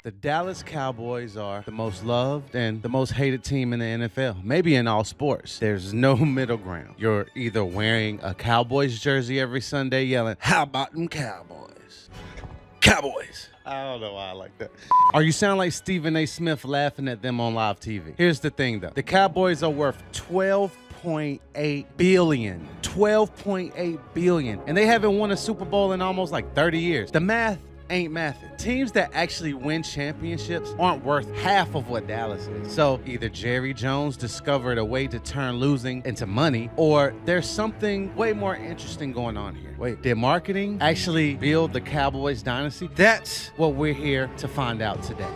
The Dallas Cowboys are the most loved and the most hated team in the NFL, maybe in all sports. There's no middle ground. You're either wearing a Cowboys jersey every Sunday yelling, "How about them Cowboys? Cowboys!" I don't know why I like that. Or you sound like Stephen A. Smith laughing at them on live TV. Here's the thing though. The Cowboys are worth $12.8 billion. $12.8 billion. And they haven't won a Super Bowl in almost like 30 years. The math ain't mathing. Teams that actually win championships aren't worth half of what Dallas is. So either Jerry Jones discovered a way to turn losing into money, or there's something way more interesting going on here. Wait, did marketing actually build the Cowboys dynasty? That's what we're here to find out today.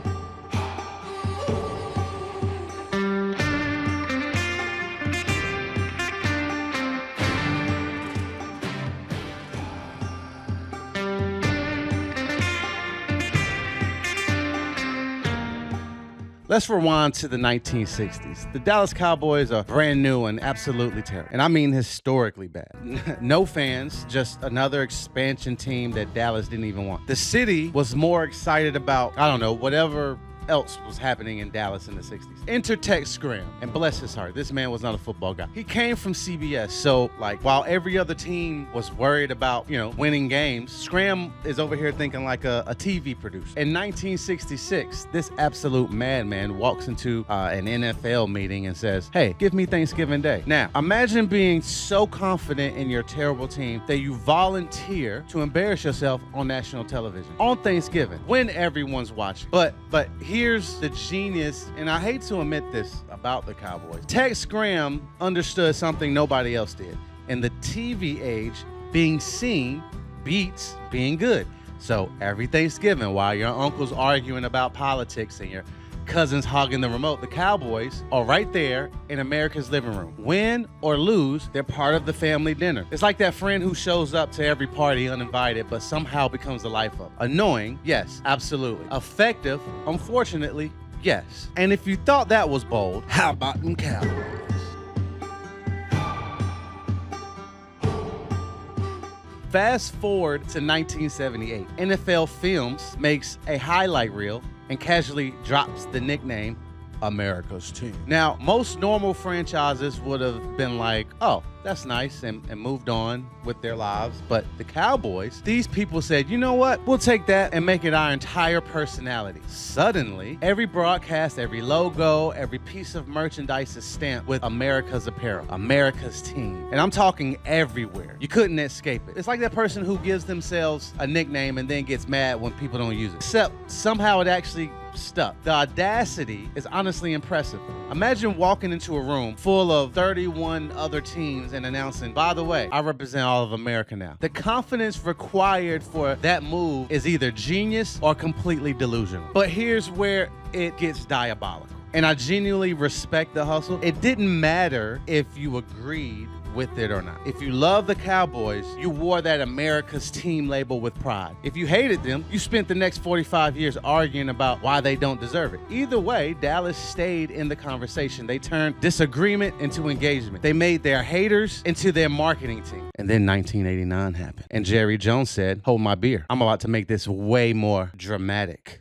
Let's rewind to the 1960s. The Dallas Cowboys are brand new and absolutely terrible. And I mean historically bad. No fans, just another expansion team that Dallas didn't even want. The city was more excited about, I don't know, whatever else was happening in Dallas in the 60s. Enter Tex Graham, and bless his heart, this man was not a football guy. He came from CBS, so like while every other team was worried about, winning games, Scram is over here thinking like a TV producer. In 1966, this absolute madman walks into an NFL meeting and says, "Hey, give me Thanksgiving Day." Now, imagine being so confident in your terrible team that you volunteer to embarrass yourself on national television on Thanksgiving when everyone's watching. But here's the genius, and I hate to admit this about the Cowboys. Tex Graham understood something nobody else did. In the TV age, being seen beats being good. So every Thanksgiving, while your uncle's arguing about politics and your cousins hogging the remote, the Cowboys are right there in America's living room. Win or lose, they're part of the family dinner. It's like that friend who shows up to every party uninvited but somehow becomes the life of. Annoying? Yes, absolutely. Effective? Unfortunately, yes. And if you thought that was bold, how about them Cowboys? Fast forward to 1978. NFL Films makes a highlight reel and casually drops the nickname America's Team. Now, most normal franchises would have been like, "Oh, that's nice," and moved on with their lives. But the Cowboys, these people said, "You know what? We'll take that and make it our entire personality." Suddenly, every broadcast, every logo, every piece of merchandise is stamped with America's apparel, America's Team. And I'm talking everywhere. You couldn't escape it. It's like that person who gives themselves a nickname and then gets mad when people don't use it. Except somehow it actually stuck. The audacity is honestly impressive. Imagine walking into a room full of 31 other teams and announcing, "By the way, I represent all of America now." The confidence required for that move is either genius or completely delusional. But here's where it gets diabolical. And I genuinely respect the hustle. It didn't matter if you agreed with it or not. If you love the Cowboys, you wore that America's Team label with pride. If you hated them, you spent the next 45 years arguing about why they don't deserve it. Either way, Dallas stayed in the conversation. They turned disagreement into engagement. They made their haters into their marketing team. And then 1989 happened. And Jerry Jones said, "Hold my beer. I'm about to make this way more dramatic."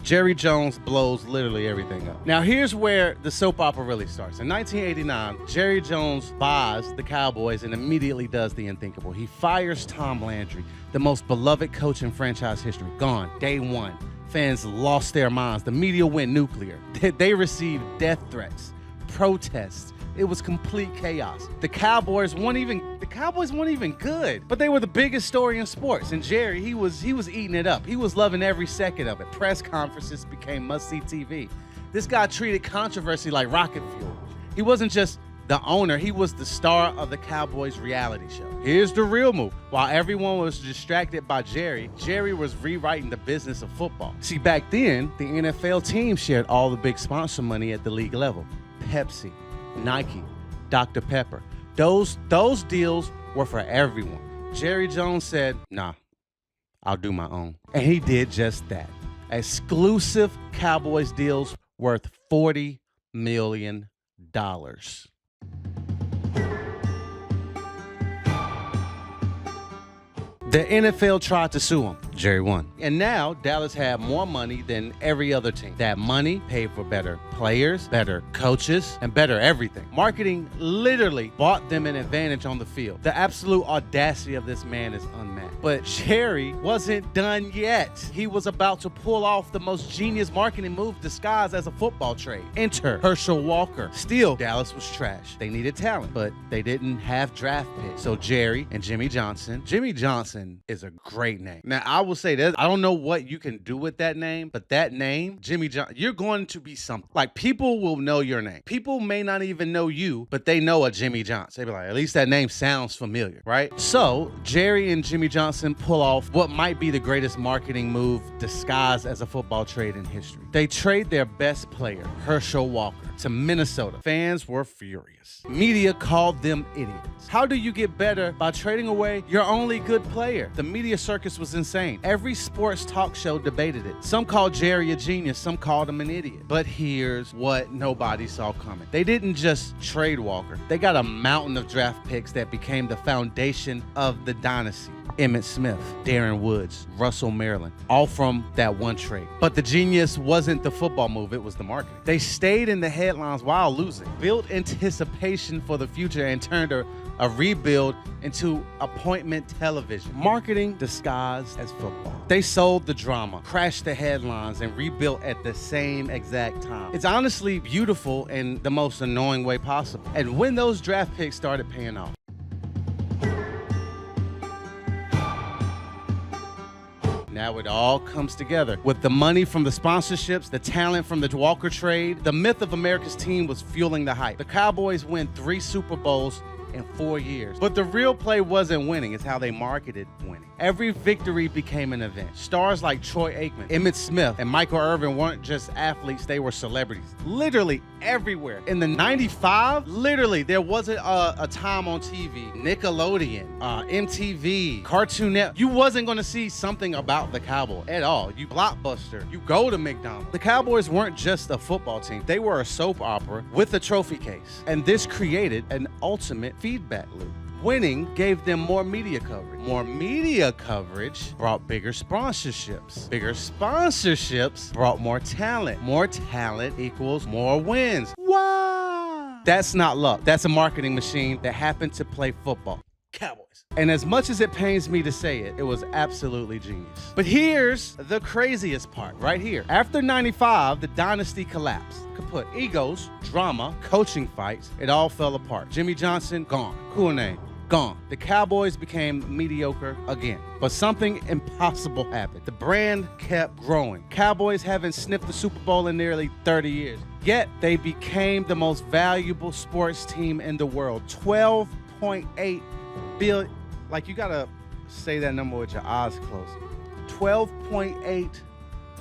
Jerry Jones blows literally everything up. Now here's where the soap opera really starts. In 1989, Jerry Jones buys the Cowboys and immediately does the unthinkable. He fires Tom Landry, the most beloved coach in franchise history. Gone, day one. Fans lost their minds. The media went nuclear. They received death threats, protests. It was complete chaos. The Cowboys weren't even good, but they were the biggest story in sports. And Jerry, he was eating it up. He was loving every second of it. Press conferences became must-see TV. This guy treated controversy like rocket fuel. He wasn't just the owner, he was the star of the Cowboys reality show. Here's the real move. While everyone was distracted by Jerry was rewriting the business of football. See, back then, the NFL team shared all the big sponsor money at the league level. Pepsi, Nike, Dr. Pepper. Those deals were for everyone. Jerry Jones said, "Nah, I'll do my own." And he did just that. Exclusive Cowboys deals worth $40 million. The NFL tried to sue him. Jerry won. And now Dallas had more money than every other team. That money paid for better players, better coaches, and better everything. Marketing literally bought them an advantage on the field. The absolute audacity of this man is unmatched. But Jerry wasn't done yet. He was about to pull off the most genius marketing move disguised as a football trade. Enter Herschel Walker. Still, Dallas was trash. They needed talent, but they didn't have draft picks. So Jerry and Jimmy Johnson is a great name. Now, I will say this, I don't know what you can do with that name, but that name, Jimmy Johnson, you're going to be something. Like, people will know your name. People may not even know you, but they know a Jimmy Johnson. They be like, at least that name sounds familiar, right? So, Jerry and Jimmy Johnson pull off what might be the greatest marketing move disguised as a football trade in history. They trade their best player, Herschel Walker, to Minnesota. Fans were furious. Media called them idiots. How do you get better by trading away your only good player? The media circus was insane. Every sports talk show debated it. Some called Jerry a genius, some called him an idiot. But here's what nobody saw coming. They didn't just trade Walker. They got a mountain of draft picks that became the foundation of the dynasty. Emmitt Smith, Darren Woods, Russell Maryland, all from that one trade. But the genius wasn't the football move, it was the marketing. They stayed in the headlines while losing, built anticipation for the future, and turned a rebuild into appointment television. Marketing disguised as football. They sold the drama, crashed the headlines, and rebuilt at the same exact time. It's honestly beautiful in the most annoying way possible. And when those draft picks started paying off, now it all comes together. With the money from the sponsorships, the talent from the Walker trade, the myth of America's team was fueling the hype. The Cowboys win 3 Super Bowls in 4 years. But the real play wasn't winning, it's how they marketed winning. Every victory became an event. Stars like Troy Aikman, Emmitt Smith, and Michael Irvin weren't just athletes, they were celebrities. Literally everywhere. In the 95, literally there wasn't a time on TV, Nickelodeon, MTV, Cartoon Network. You wasn't gonna see something about the Cowboys at all. You Blockbuster, you go to McDonald's. The Cowboys weren't just a football team, they were a soap opera with a trophy case. And this created an ultimate feedback loop. Winning gave them more media coverage. More media coverage brought bigger sponsorships. Bigger sponsorships brought more talent. More talent equals more wins. Wow! That's not luck. That's a marketing machine that happened to play football. Cowboys. And as much as it pains me to say it, it was absolutely genius. But here's the craziest part right here. After 95, the dynasty collapsed. Kaput. Egos, drama, coaching fights, it all fell apart. Jimmy Johnson, gone. Cool name. Gone. The Cowboys became mediocre again. But something impossible happened. The brand kept growing. Cowboys haven't sniffed the Super Bowl in nearly 30 years. Yet they became the most valuable sports team in the world. 12.8 billion. Like, you gotta say that number with your eyes closed. 12.8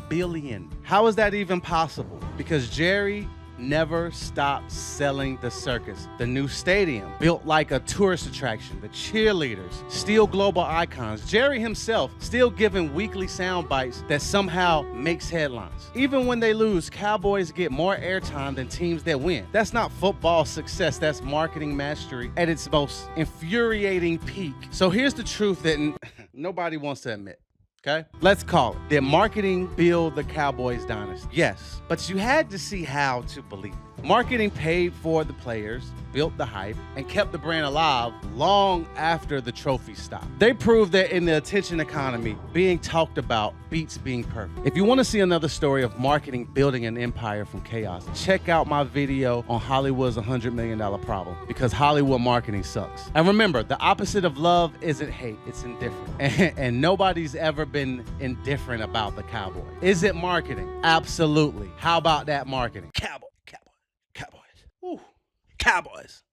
billion. How is that even possible? Because Jerry never stopped selling the circus. The new stadium, built like a tourist attraction, the cheerleaders, still global icons. Jerry himself still giving weekly sound bites that somehow makes headlines. Even when they lose, Cowboys get more airtime than teams that win. That's not football success, that's marketing mastery at its most infuriating peak. So here's the truth that nobody wants to admit. Okay, let's call it. Did marketing build the Cowboys dynasty? Yes, but you had to see how to believe it. Marketing paid for the players, built the hype, and kept the brand alive long after the trophy stopped. They proved that in the attention economy, being talked about beats being perfect. If you want to see another story of marketing building an empire from chaos, check out my video on Hollywood's $100 million problem, because Hollywood marketing sucks. And remember, the opposite of love isn't hate, it's indifferent. And nobody's ever been indifferent about the Cowboys. Is it marketing? Absolutely. How about that marketing? Cowboys. Woo. Cowboys.